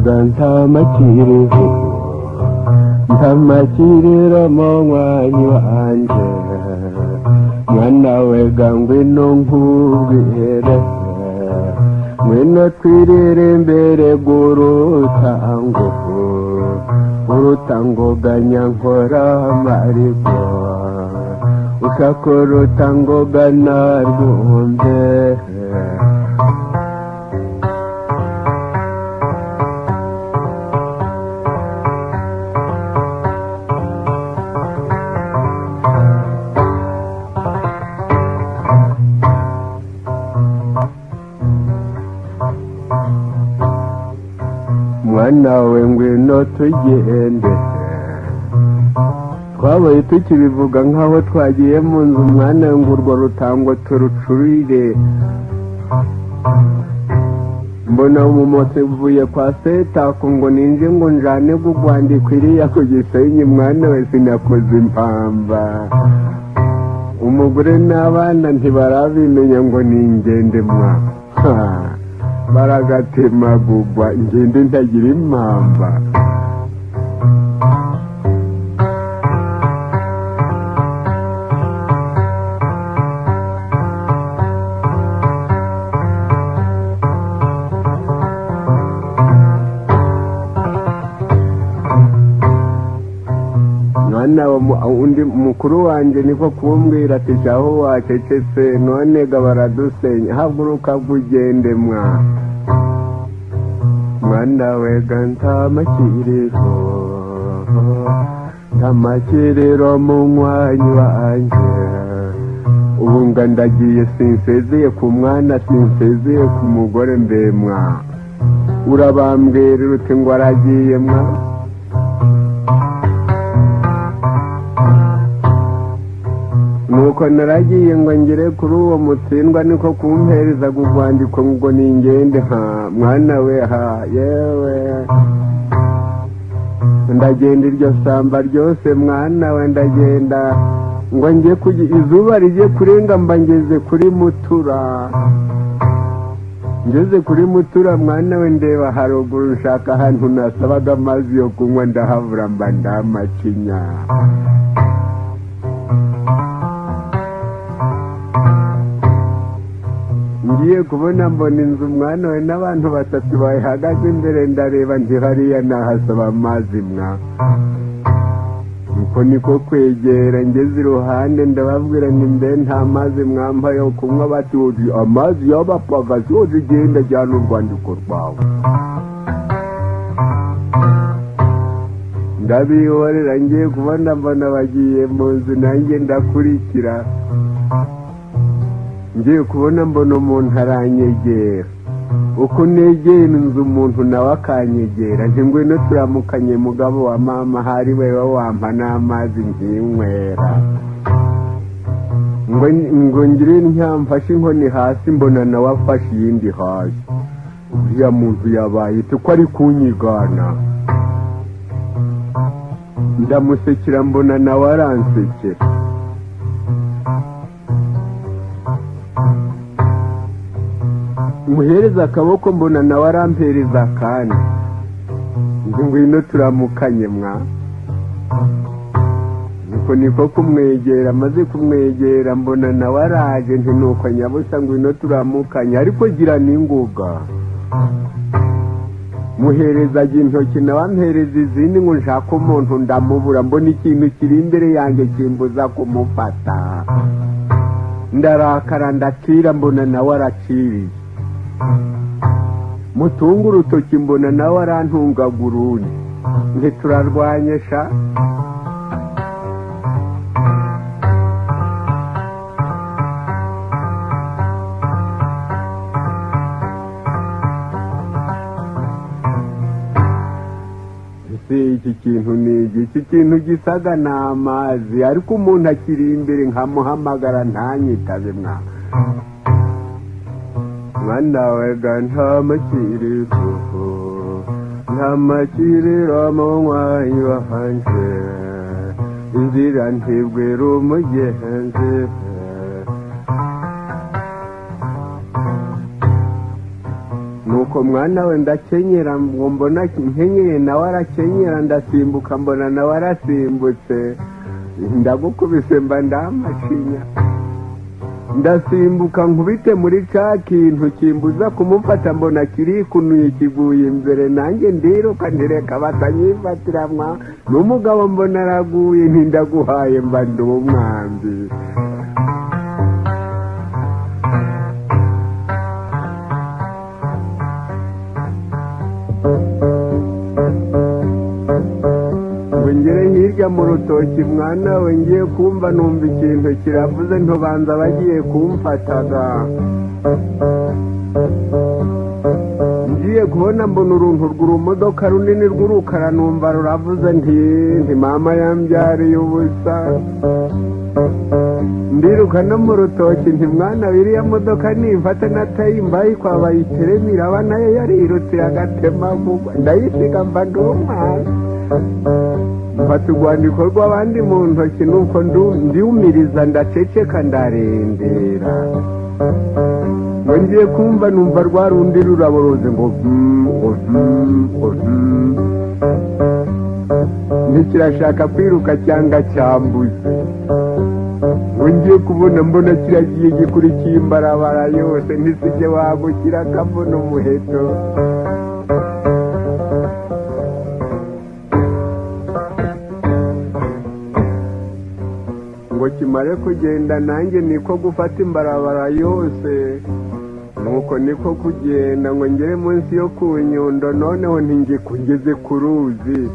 wega ntamakiriro mu mwanya wanje mwana wega ngwino nkubwire ngwino twirire imbere urutango ganyankora marigo ushaka urutango ganarwumve mwana we ngwino tugende twabaye tukibivuga nkaho twagiye mu nzu mwana ngo urwo rutango turucurire mbona umumotsi uvuye kwa Setako ngo ninje ngo njane gugwandika iriya ku Gisenyi mwana we sinakoze impamba umugore n'abana ntibarabimenya ngo ningende mwa baragatemagugwa ngende ntagira impamba mwana undi mukuru wanje niko kumbwira ati aho wacecetse none ga baradusenya haguruka kugende mwana wega ntamakiriro mu mwanya wanje ubu nga ndagiye sinsezeye ku mwana sinsezeye ku mugore mbe urabambwira uti ngo aragiye nuko naragiye ngo ngere kuri uwo mutsindwa niko kumpereza kugwandiko ngo ningende mwana we yewe ndagenda iryo samba ryose mwana we ndagenda ngo ngiye izuba rigiye kurenga mba ngeze kuri Mutura ngeze kuri Mutura mwana we ndeba haruguru nshaka ahantu nasabaga amazi yo kunywa ndahavura mba ndamacinya ngiye kubona mbona inzu mwana we n'abantu batatu bahagaze imbere ndareba nti hariya nahasaba amazi nuko niko kwegera ngeze iruhande ndababwira nti mbe nta mazi mwampa yo kunywa bati amazi y'abapagasi yose ugenda ajyana urwandiko rwawe ndabihorera ngiye kubona mbona bagiye mu nzu nanjye ndakurikira ngiye kubona mbona umuntu aranyegera uko negera inzu umuntu nawe akanyegera nti ngwino turamukanye mugabo wa mama hari wewe wampa n'amazi nkinywera ngo ngire ntyamfashe inkoni hasi mbona nawe afashe iyindi hasi uriya muntu yabaye ko ari kunyigana ndamusekera mbona nawe aransekera muhereza akaboko mbona nawe arampereza akandi ngwino turamukanye niko kumwegera maze kumwegera mbona nawe araje nti nuko nyabusa ngwino turamukanye ariko gira n'inguga muherezaga intoki nawe ampereza izindi ngo nshaka umuntu ndamubura mbona ikintu kiri imbere yanjye kimbuza kumufata ndarakara ndacira mbona nawe araciriye mutunga urutoki mbona nawe arantungaga urundi ntiturarwanyesha iki kintu ni iki kintu gisaga n'amazi ariko umuntu akiri imbere nkamuhamagara ntanyitabe mwana wega ntamakiriro mu mwanya wanje inzira ntibwira umugenzi nuko nuko mwana we ndakenyera ngo mbona nkenyeye nawe arakenyera ndasimbuka mbona nawe arasimbutse ndagukubise mba ndamacinya ndasimbuka nkubite muri ca kintu kimbuza kumufata mbona kirikunuye kiguye imbere nanjye ndiruka ntireka batanyifatira mwa n'umugabo mbona araguye ntindaguhaye mba ndi umwambi ngere hirya mu rutoki mwana we ngiye kumva numva ikintu kiravuze ntubanza bagiye kumfataga ngiye kubona mbona uruntu rw'urumodoka runini rw'urukara numva ruravuze nti mama yambyariye ubusa ndiruka no mu rutoki nti mwana wiriya modoka nimfata natayimbaye kwa bayiterema iraba nayo yarirutse agatema ndayisiga mba ndi umwana mfata urwandiko rw'abandi mu ntoki nuko ndiwumiriza ndaceceka ndarendera ngo ngiye kumva numva rwa rundi ruraboroze ngo ntikirashaka kwiruka cyangwa cyambuze ngo ngiye kubona mbona kiragiye gikurikiye imbarabara yose ntisijye wagukira akabona umuheto ngo kimare kugenda nanjye niko gufata imbarabara yose nuko niko kugenda ngo ngere munsi yo ku Nyundo noneho ntingikungeze ku ruzi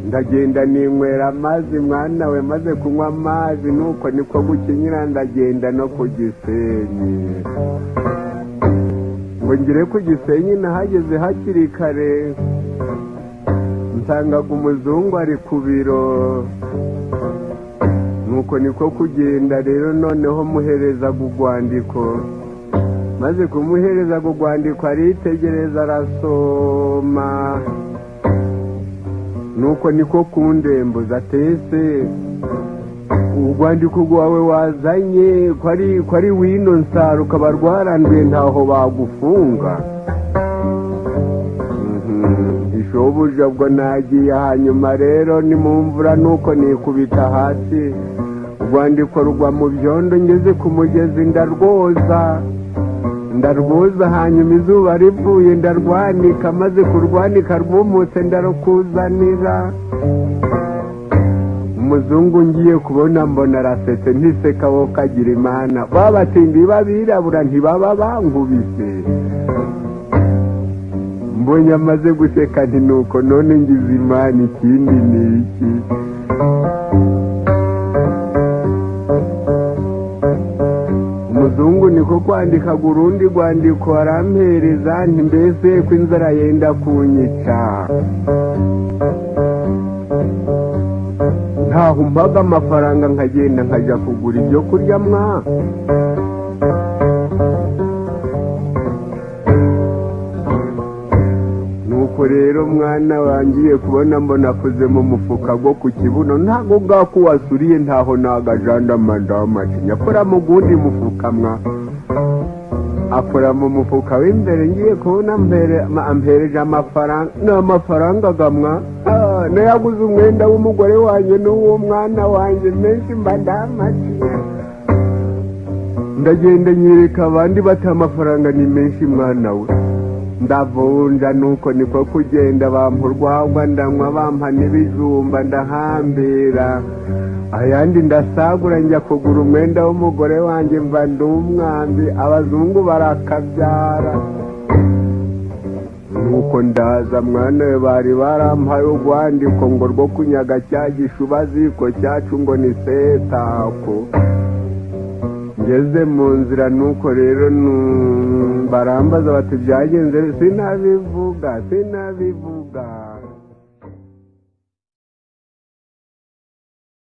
ndagenda ninywera amazi mwana we maze kunywa amazi nuko niko gukinyira ndagenda no ku Gisenyi ngo ngere ku Gisenyi nahageze hakiri kare nsangaga umuzungu ari ku biro nuko niko kugenda rero noneho muhereza urwandiko maze kumuhereza urwandiko aritegereza arasoma nuko niko kundembuza atese urwandiko rwawe wazanye ko ari wino nsaro ukaba rwaranduye ntaho bagufunga ishobuja ubwo nagiye hanyuma rero ni mu mvura nuko nikubita hasi urwandiko rugwa mu byondo ngeze ku mugezi ndarwoza hanyuma izuba rivuye ndarwanika maze kurwanika rwumutse ndarukuzanira umuzungu ngiye kubona mbona arasetse ntiseka wo kagira imana babatindi babirabura ntibaba bankubise mbonye amaze guseka nti nuko none ngize imana ikindi ni iki umuzungu niko kwandikaga urundi rwandiko arampereza nti mbese ko inzara yenda kunyica ntaho mpaga amafaranga nkagenda nkajya kugura ibyo kurya mwa nuko rero mwana wangiye kubona mbona akoze mu mufuka go ku kibuno ntago bwako wasuriye ntaho nagajanda mandamacinya akora mu gundi mufuka mwa akora mu mufuka w'imbere ngiye kubona ampereje amafaranga n'amafaranga gamwa nayaguze umwenda w'umugore wanjye n'uwo mwana wanjye menshi mba ndamacinya ndagenda nyereka abandi bata amafaranga ni menshi mwana we ndavunja nuko niko kugenda bampa urwagwa ndanywa bampa n'ibijumba ndahambira ayandi ndasagura njya kugura umwenda w'umugore wanjye mva ndi umwambi abazungu barakabyara nuko ndaza mwana we bari barampaye urwandiko ngo rwo kunyaga cya gishubaziko cyacu ngo ni setako ngeze mu nzira nuko rero barambaza bati byagenze sinabivuga